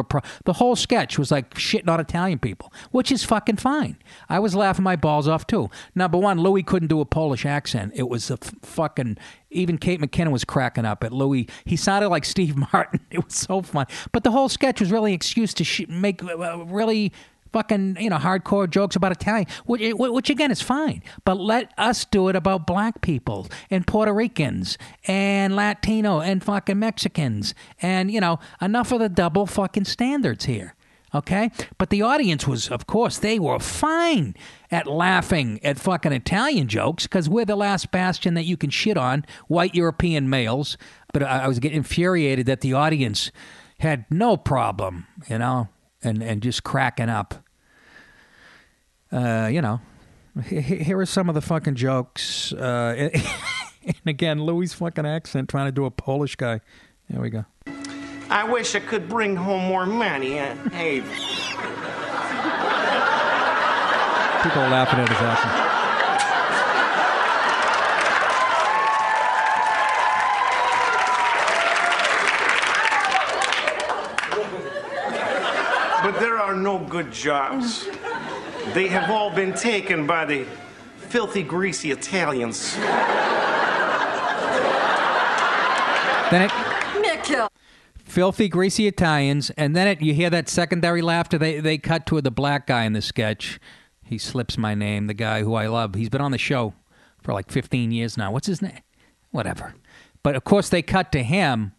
the whole sketch was like shitting on Italian people, which is fucking fine. I was laughing my balls off too. Number one, Louis couldn't do a Polish accent. It was a fucking... Even Kate McKinnon was cracking up at Louis. He sounded like Steve Martin. It was so fun. But the whole sketch was really an excuse to make really... fucking, hardcore jokes about Italian, which again is fine. But let us do it about black people and Puerto Ricans and Latino and fucking Mexicans. And, enough of the double fucking standards here. Okay? But the audience was, of course, they were fine at laughing at fucking Italian jokes because we're the last bastion that you can shit on, white European males. But I was getting infuriated that the audience had no problem, and just cracking up. Here are some of the fucking jokes. And again, Louis' fucking accent trying to do a Polish guy. There we go. I wish I could bring home more money. Hey. People are laughing at his accent. But there are no good jobs. They have all been taken by the filthy, greasy Italians. Then filthy, greasy Italians, and then you hear that secondary laughter. They cut to the black guy in the sketch. He slips my name, the guy who I love. He's been on the show for like 15 years now. What's his name? Whatever. But, of course, they cut to him,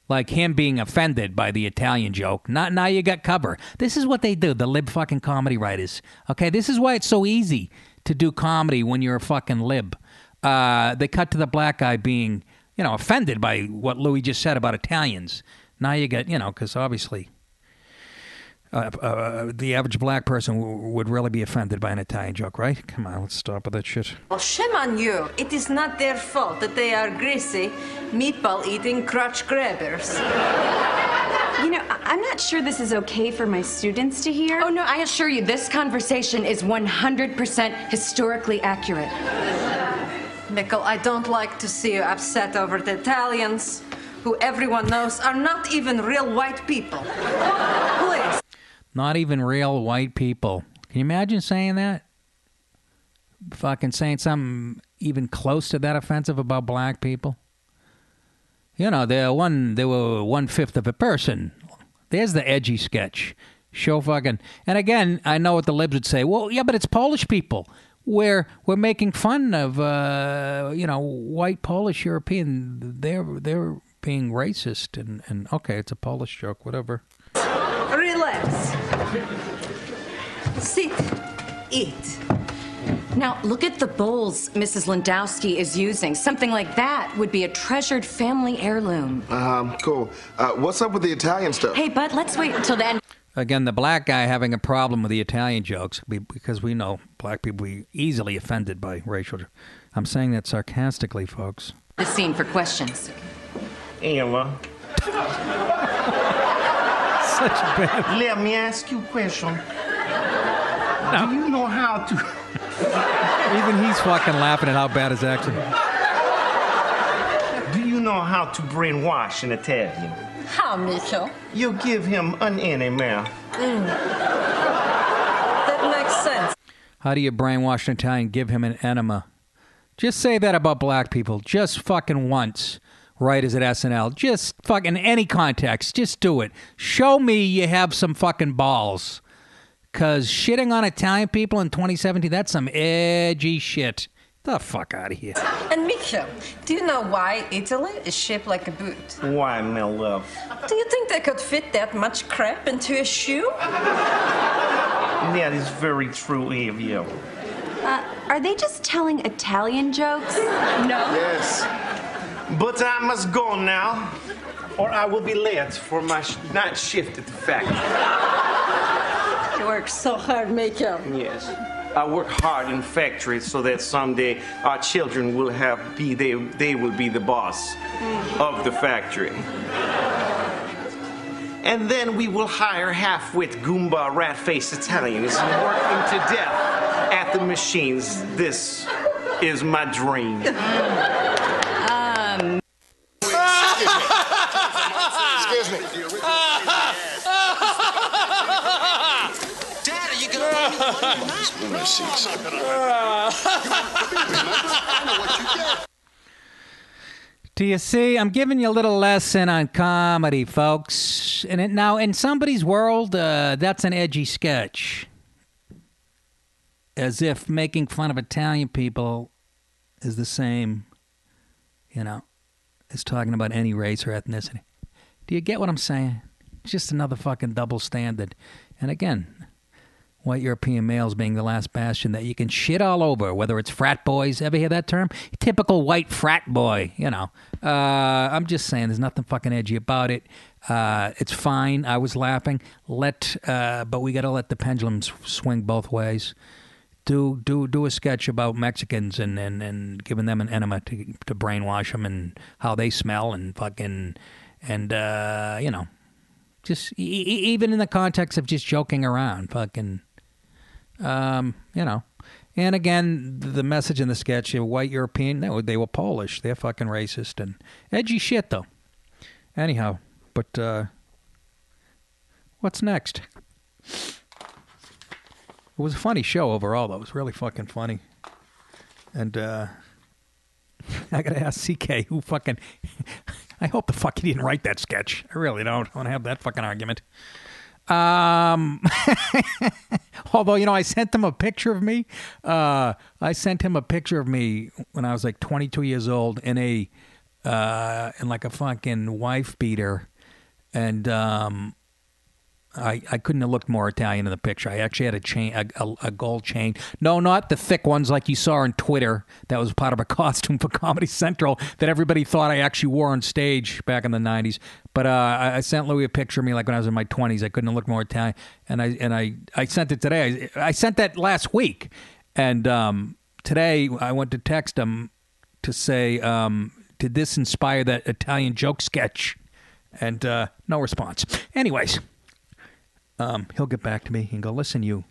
like him being offended by the Italian joke. Not now you got cover. This is what they do, the lib fucking comedy writers. Okay, this is why it's so easy to do comedy when you're a fucking lib. They cut to the black guy being, offended by what Louis just said about Italians. Now you get, because obviously the average black person would really be offended by an Italian joke, right? Come on, let's stop with that shit. Well, shame on you. It is not their fault that they are greasy, meatball-eating crotch grabbers. I'm not sure this is okay for my students to hear. Oh, no, I assure you, this conversation is 100% historically accurate. Mikkel, I don't like to see you upset over the Italians, who everyone knows are not even real white people. Please. Not even real white people. Can you imagine saying that? Fucking saying something even close to that offensive about black people? You know, they were 1/5 of a person. There's the edgy sketch. Show fucking... And again, I know what the libs would say. Well, yeah, but it's Polish people. We're making fun of, white Polish European. They're being racist. And okay, it's a Polish joke, whatever. Relax. Sit. Eat. Now, look at the bowls Mrs. Landowski is using. Something like that would be a treasured family heirloom. Cool. What's up with the Italian stuff? Hey, bud, let's wait until then. Again, the black guy having a problem with the Italian jokes because we know black people be easily offended by racial jokes. I'm saying that sarcastically, folks. The scene for questions. Ella. Such bad. Let me ask you a question. No. Do you know how to... Even he's fucking laughing at how bad his accent. Do you know how to brainwash an Italian? How, Mikkel? You give him an enema. That makes sense. How do you brainwash an Italian? Give him an enema. Just say that about black people. Just fucking once. Writers at SNL. Just fucking any context. Just do it. Show me you have some fucking balls. Because shitting on Italian people in 2017, that's some edgy shit. The fuck out of here. And Mikkel, do you know why Italy is shaped like a boot? Why, my love? Do you think they could fit that much crap into a shoe? That is very true of you. Are they just telling Italian jokes? No. Yes. But I must go now, or I will be late for my night shift at the factory. You work so hard, Mikkel. Yes. I work hard in factories so that someday our children will they will be the boss of the factory. And then we will hire half-wit Goomba rat-faced Italians and work them to death at the machines. This is my dream. Excuse me. Do you see? I'm giving you a little lesson on comedy, folks. And now, in somebody's world, that's an edgy sketch. As if making fun of Italian people is the same, as talking about any race or ethnicity. Do you get what I'm saying? It's just another fucking double standard. And again, white European males being the last bastion that you can shit all over, whether it's frat boys. Ever hear that term? Typical white frat boy, I'm just saying there's nothing fucking edgy about it. It's fine. I was laughing. But we got to let the pendulum swing both ways. Do a sketch about Mexicans and giving them an enema to brainwash them and how they smell and fucking, and, just even in the context of just joking around, fucking, And again, the message in the sketch, white European, no, they were Polish. They're fucking racist and edgy shit, though. Anyhow, but what's next? It was a funny show overall, though. It was really fucking funny. And I gotta ask CK who fucking... I hope the fuck he didn't write that sketch. I really don't. I want to have that fucking argument. Although, I sent him a picture of me. I sent him a picture of me when I was like 22 years old in in like a fucking wife beater. And I couldn't have looked more Italian in the picture. I actually had a chain, a gold chain. No, not the thick ones like you saw on Twitter. That was part of a costume for Comedy Central that everybody thought I actually wore on stage back in the 90s. But I sent Louis a picture of me like when I was in my 20s. I couldn't have looked more Italian. And I sent it today. I sent that last week. And today I went to text him to say, did this inspire that Italian joke sketch? And no response. Anyways. He'll get back to me and go, listen, you.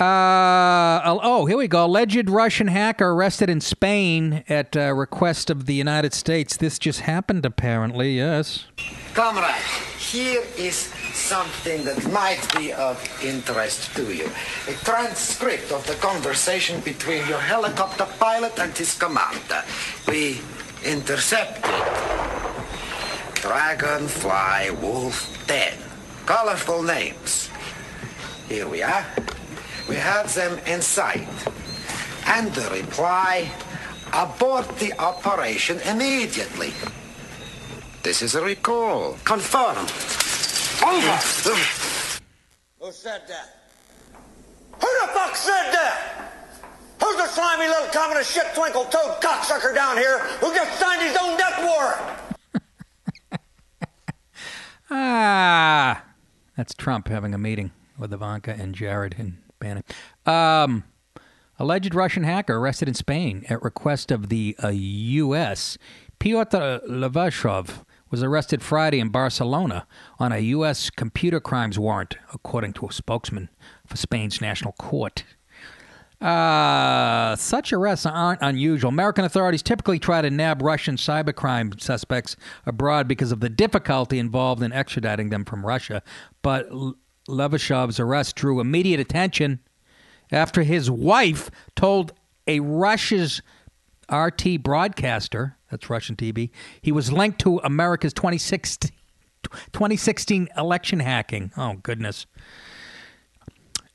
Here we go. Alleged Russian hacker arrested in Spain at request of the United States. This just happened, apparently, yes. Comrade, here is something that might be of interest to you. A transcript of the conversation between your helicopter pilot and his commander. We intercepted Dragonfly Wolf 10. Colorful names. Here we are. We have them in sight. And the reply, abort the operation immediately. This is a recall. Confirmed. Over. Who said that? Who the fuck said that? Who's the slimy little communist shit twinkle-toed cocksucker down here who just signed his own death warrant? That's Trump having a meeting with Ivanka and Jared and Bannon. Alleged Russian hacker arrested in Spain at request of the U.S. Piotr Levashov was arrested Friday in Barcelona on a U.S. computer crimes warrant, according to a spokesman for Spain's national court. Such arrests aren't unusual. American authorities typically try to nab Russian cybercrime suspects abroad because of the difficulty involved in extraditing them from Russia. But Levashov's arrest drew immediate attention after his wife told a Russia's RT broadcaster, that's Russian TV, he was linked to America's 2016 election hacking. Oh, goodness.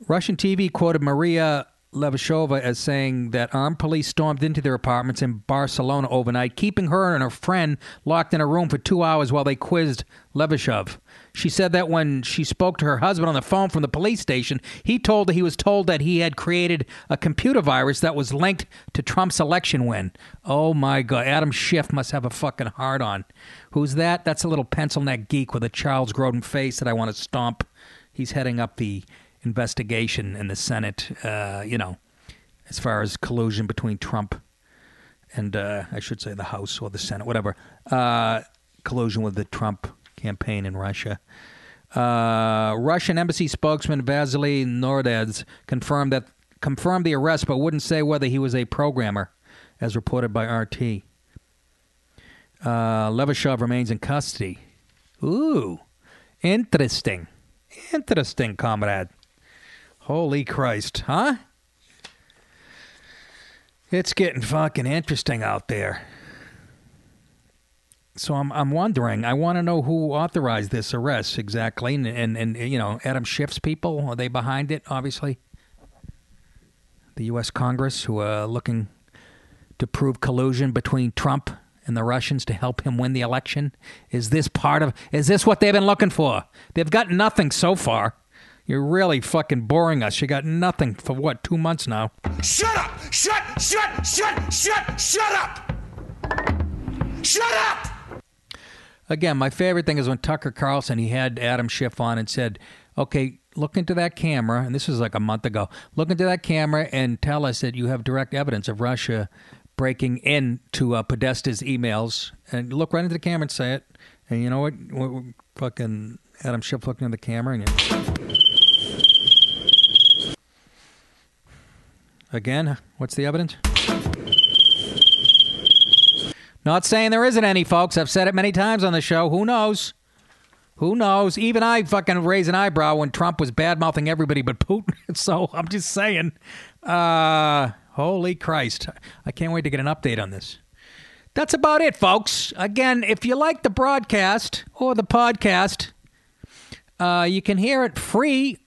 Russian TV quoted Maria Levashova as saying that armed police stormed into their apartments in Barcelona overnight, keeping her and her friend locked in a room for 2 hours while they quizzed Levashov. She said that when she spoke to her husband on the phone from the police station, he was told that he had created a computer virus that was linked to Trump's election win. Oh, my God. Adam Schiff must have a fucking hard-on. Who's that? That's a little pencil-neck geek with a Charles Grodin face that I want to stomp. He's heading up the investigation in the Senate, as far as collusion between Trump and, I should say, the House or the Senate, whatever, collusion with the Trump campaign in Russia. Russian embassy spokesman Vasily Nordez confirmed the arrest, but wouldn't say whether he was a programmer, as reported by RT. Levashov remains in custody. Ooh, interesting. Interesting, comrade. Holy Christ, huh? It's getting fucking interesting out there. So I'm wondering, I want to know who authorized this arrest exactly, and Adam Schiff's people, are they behind it, obviously? The U.S. Congress, who are looking to prove collusion between Trump and the Russians to help him win the election? Is this what they've been looking for? They've got nothing so far. You're really fucking boring us. You got nothing for, 2 months now? Shut up! Shut up! Shut up! Again, my favorite thing is when Tucker Carlson, he had Adam Schiff on and said, okay, look into that camera, and this was like a month ago, look into that camera and tell us that you have direct evidence of Russia breaking into Podesta's emails, and look right into the camera and say it. And you know what? Fucking Adam Schiff looking at the camera, and again, what's the evidence? Not saying there isn't any, folks. I've said it many times on the show. Who knows? Who knows? Even I fucking raised an eyebrow when Trump was bad-mouthing everybody but Putin. So I'm just saying. Holy Christ. I can't wait to get an update on this. That's about it, folks. Again, if you like the broadcast or the podcast, you can hear it free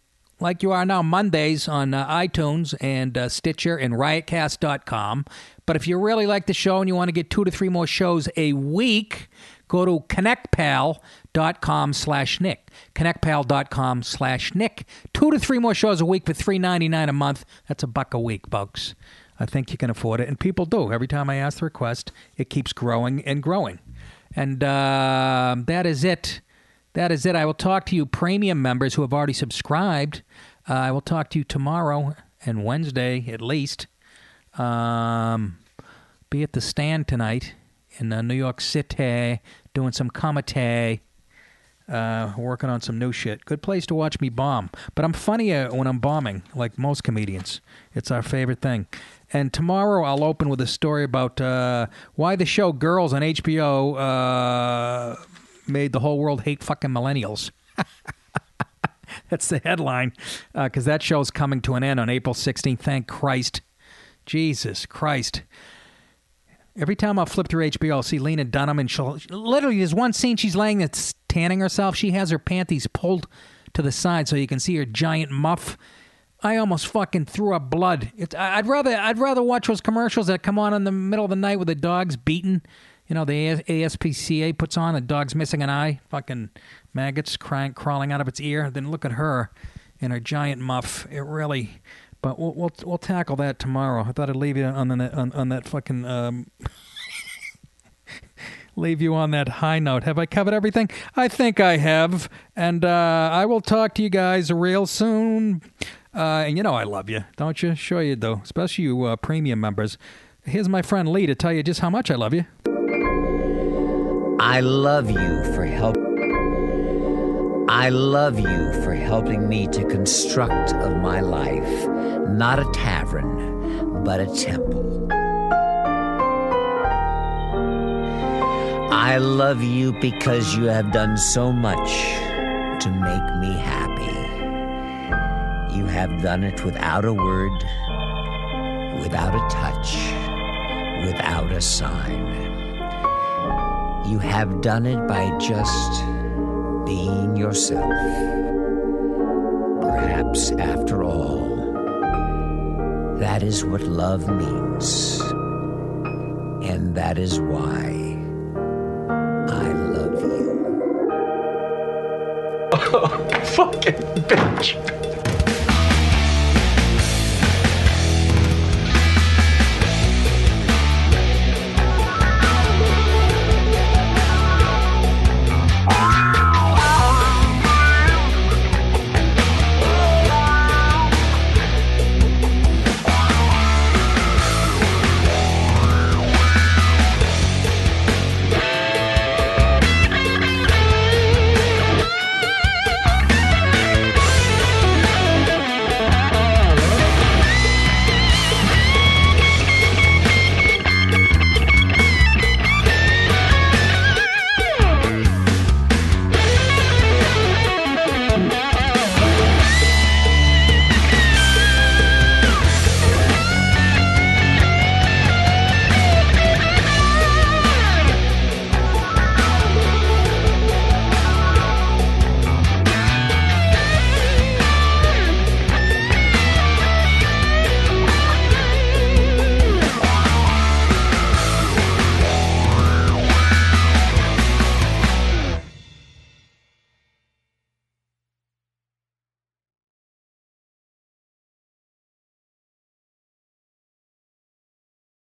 like you are now Mondays on iTunes and Stitcher and riotcast.com. But if you really like the show and you want to get 2 to 3 more shows a week, go to connectpal.com/Nick. Connectpal.com/Nick. 2 to 3 more shows a week for $3.99 a month. That's $1 a week, folks. I think you can afford it, and people do. Every time I ask the request, it keeps growing and growing. And that is it. That is it. I will talk to you premium members who have already subscribed. I will talk to you tomorrow and Wednesday at least. Be at the Stand tonight in New York City doing some comedy. working on some new shit. Good place to watch me bomb. But I'm funnier when I'm bombing, like most comedians. It's our favorite thing. And tomorrow I'll open with a story about why the show Girls on HBO made the whole world hate fucking millennials. That's the headline, because that show's coming to an end on April 16th. Thank Christ. Jesus Christ. Every time I flip through HBO, I'll see Lena Dunham, and she'll literally, there's one scene she's laying that's tanning herself. She has her panties pulled to the side so you can see her giant muff. I almost fucking threw up blood. I'd rather watch those commercials that come on in the middle of the night with the dog's beaten. You know, the ASPCA puts on, a dog's missing an eye, fucking maggots crawling out of its ear. Then look at her in her giant muff. It really... But we'll tackle that tomorrow. I thought I'd leave you on that fucking leave you on that high note. Have I covered everything? I think I have, and I will talk to you guys real soon. And you know I love you, don't you? Sure you do, especially you premium members. Here's my friend Lee to tell you just how much I love you. I love you for helping me to construct of my life not a tavern, but a temple. I love you because you have done so much to make me happy. You have done it without a word, without a touch, without a sign. You have done it by just being yourself. Perhaps, after all, that is what love means. And that is why I love you. Fucking bitch.